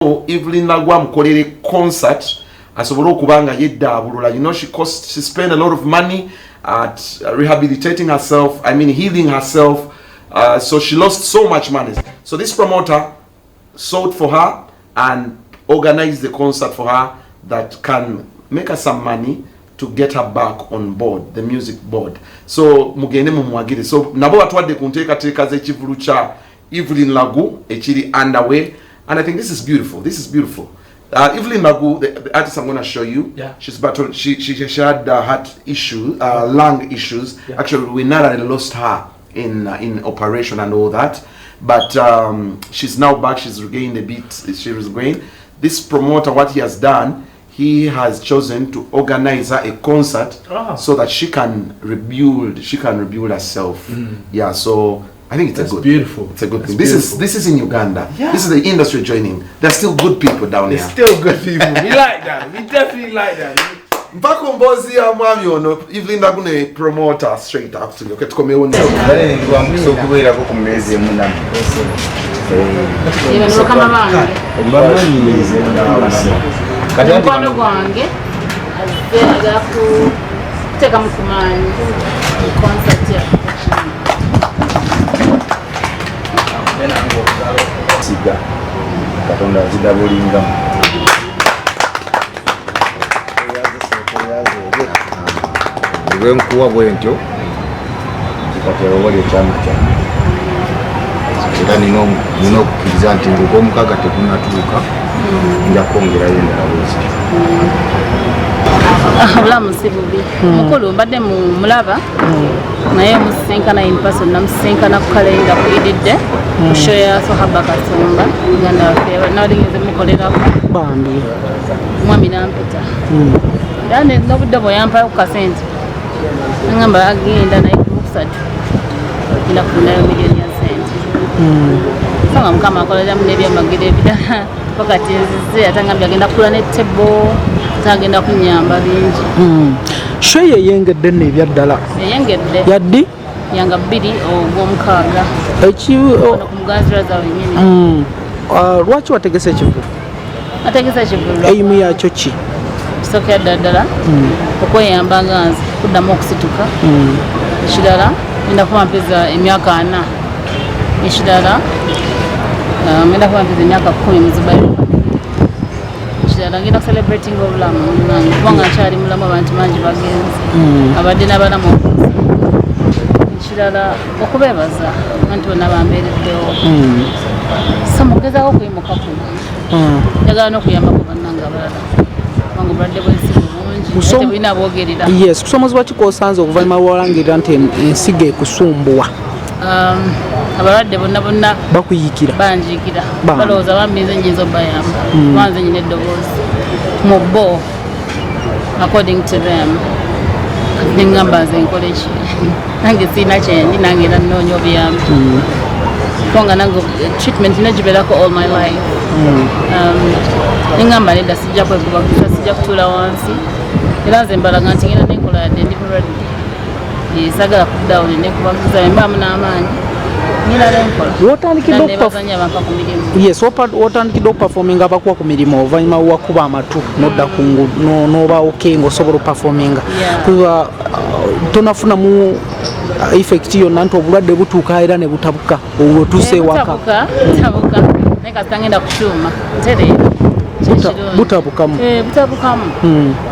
Evelyn Lagu amukolere concert asobole okubanga yeddabulula. You know, she spent a lot of money at rehabilitating herself, healing herself. So she lost so much money. So this promoter sought for her and organized the concert for her that can make her some money to get her back on board, the music board. So mugende mumwagire. So nabo atwadde kunteekateeka z'ekivvulu kya Evelyn Lagu ekiri underway. And I think this is beautiful. This is beautiful. Evelyn Lagu, the artist I'm going to show you, she's battled. She had heart issues, lung issues. Yeah. Actually, we narrowly lost her in operation and all that. But she's now back. She's regained a bit. She was regained. This promoter, what he has done, he has chosen to organize her a concert so that she can rebuild. She can rebuild herself. Yeah. So. I think it's beautiful. It's a good thing. This is in Uganda. Yeah. This is the industry joining. There's still good people down here. There's still good people. We like that. We definitely like that. Mpako mbozi ya mwami ono Evelyn Lagu ne promoter straight up to you. Okay, tukome ono. Bale ngwa mkusokubera ko kumezi munana. Iwe ndo kama banga. Ombamani nze. Kati mkono gwange azega ku teka mkumanyi concert ya siga katonda zidabulinga iwe nkuwa bwentyo kikatero wali ekyama kyange era nina okukkiriza nti ng'omukaga tegunatuuka nja kwongerayo endala bwezi obulamu si bubi mukulu mbadde mulaba naye musinkana in person namusinkana ku kalenda kuyididde ku show ya Sohaba Kasumba muganda waffe nawaligeze mukolerako bambi mwami nampita dane n'obudde bweyampa ku kasente ngamba agenda naye kumusatu ina kufunayo miliyoni ya sente sanga mukama akolera mu n'ebyamagero ebirala wakati nzize atangambye agenda kula ne tebo tagenda kunyamba bingi show yeyengedde n'ebyaddala yeyengedde yaddi yanga 2 ogw'omukaaga kumuganziraza wenyini lwaki wategese ekivvulu ategesa ekivvulu eimu yakyo ki kisooka ddala okweyamba nga nze kuddamu okusituka ekirala ngenda kuba mpeza emyaka 4 ekirala ngenda kuba mpeza emyaka 10 muzibayo ekirala ngenda celebrating obulamu kubanga nkyali mulamu abantu bangi bagenzi abadde n'abalamu ekirala okubeebaza abantu bonna bambeereddewo so mugezaako okuyimuka kuno njagala n'okuyambako bannanga abalala kubanga obulwadde bw'ensigo bungi tebulina bwogerera yes kusomozebwa kikosanze okuvaanyuma lwolangirira nti ensigo ekusumbuwa abalwadde bonna bakuyikira banjikira balowooza bambi nze nyinza obayamba kubanze nyina eddoboozi mu bo according to them nengamba nze nkole ki nange siina kyendi nange era nnoonya obuyambi kubanga nange treatment negibeerako all my life nengamba nedda sijja kwegubaguza sijja kutuula wansi era nze mbalaga nti ngenda nenkola yadde ndi bulwadde sagala kuddawo nekubaguza embaamu n'amaanyi wotandikidde okupafominga abakuwa ku mirimu oluvannyuma wakuba amatu nodda kungu noba okay ngaosobola okupafominga tonafunamu effect yonna nti obulwadde butuuka era ne butabuka otuuse ewaka naye kasitangenda kukyuma ntereera butabukamu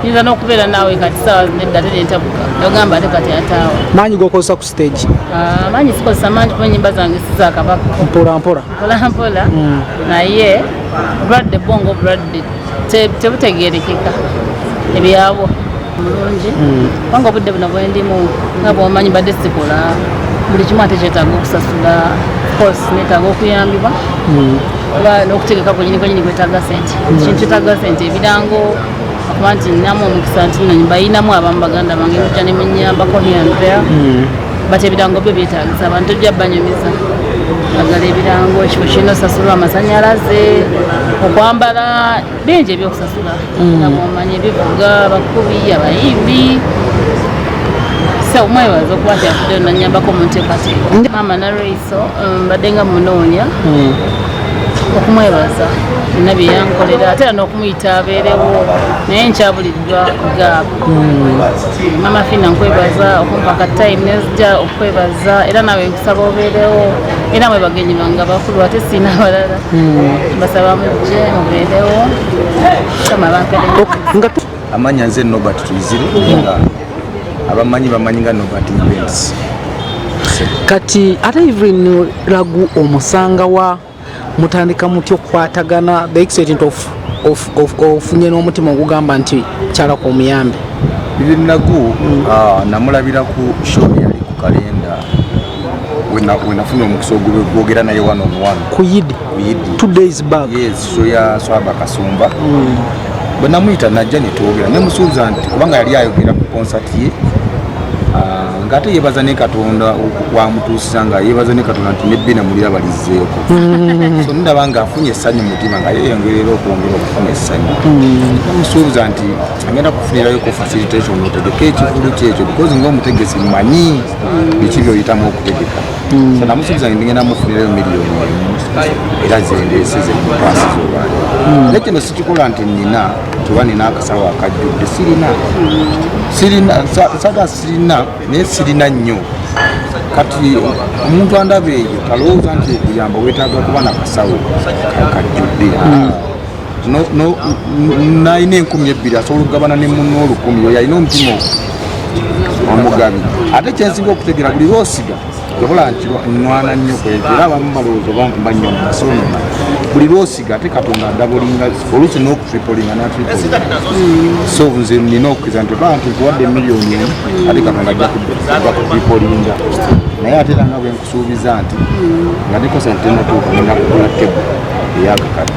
yinza n'okubeera naawe kati saawa nedda terentabuka ogamba ate kati ataawa maanyi gokozesa ku stage maanyi sikozesa mangi kuba ennyimba zange sizakabaka mpolampola naye obulwadde bwonga obulwadde tebutegeerekeka ebyabwo mulungi kubanga obudde buno bwendimu nga bwomanyi badde sikola buli kimu ate kyetaaga okusasula course netaaga okuyambibwa oba n'okutegeka kwenyini kwetaaga sente kintu kyetaaga sente ebirango okuba nti ninamu omukisa nti nno bayinamu abamu baganda bange mujja ne munyambako here and there but ebirango byo byetaagisa abantu tojja banyumiza agala ebirango ekifo kirina osasulwa amasanyalaze okwambala bingi ebyokusasula namwomanyi ebivuga abakubi abayimbi so mwebaza okuba nti afudde nanyambako mu nteekateeka mama nareiso mbadde nga munoonya okumwebaza byonna bye yankolera ate era n'okumuyita abeerewo naye nkyabuliddwa gaabo. Mama Fina nkwebaza okumpa ka time nezija okwebaza era nawe nkusaba obeerewo era mwe bagenyi bange abakulu ate siina abalala basaba mujje mubeerewo kama bampere. Amanya nze Nobert Tuyizire nga abamanyi bamanyi nga Nobert Events. Kati ate Evelyn Lagu omusanga wa mutandika mutyo okukwatagana the extent of n'omutima ogugamba nti kyalako omuyambe. Evelyn Lagu namulabira ku show yali ku kalenda wenafuna omukisa ogwogera naye one on one ku Yidi 2 days back. Yes, show ya Swaba Kasumba. Bwe namuyita najja ne twogera ne musuubiza nti kubanga yali ayogera ku concert ye ngate yebaza ne Katonda wamutuusiza nga yebaza ne Katonda nti nebbina mulira balizzeeko. So ndaba nga afunye essanyu mu mutima nga yeeyongerera okwongera okufuna essanyu. Namusuubiza nti agenda kufunirayo ku facilitation otegeke ekivulu kyekyo because ng'omutegesi mmanyi biki by'oyitamu okutegeka. So namusuubiza nti ngenda mufunirayo miliyoni era zendeese zemupaasi z'obaani. Naye kino sikikola nti nina tuba nina akasawo akajjudde sirina naye sirina nnyo kati omuntu andaba eyo talowooza nti okuyamba weetaaga kuba nakasawo kajjudde nalina 2,000 asobola okugabana ne munno 1,000 oyo alina omutima omugabi ate kyensinga okutegera buli lwosiga obola nti nwana nnyo kwera abamu balowooza oba nnyo mumasonona buli lwosiga ate Katonda adabulinga oluusi n'okutripolinga n'atripolinga. So nze nina okukkiriza nti oba nti nkuwadde miliyoni ate Katonda ajja kutripolinga naye ate era nga bwe nkusuubiza nti nga ndikosa nti tenatuuka ngenda kukola tebo ey'akakadde.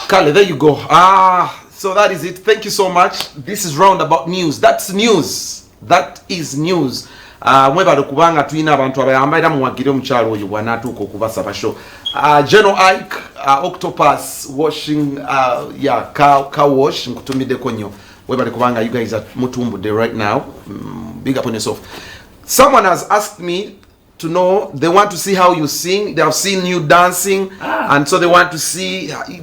Kale, there you go. So that is it. Thank you so much. This is Roundabout News. That's news. That is news. Mwebale kubanga tuyina abantu abayamba era muwagire omukyalo oyo bw'anaatuuka okubasaba show. General Ike, Octopus washing, car wash nkutumiddeko nnyo. Mwebale kubanga you guys are mutumbudde right now. Big up on yourself. Someone has asked me to know, they want to see how you sing. They have seen you dancing, and so they want to see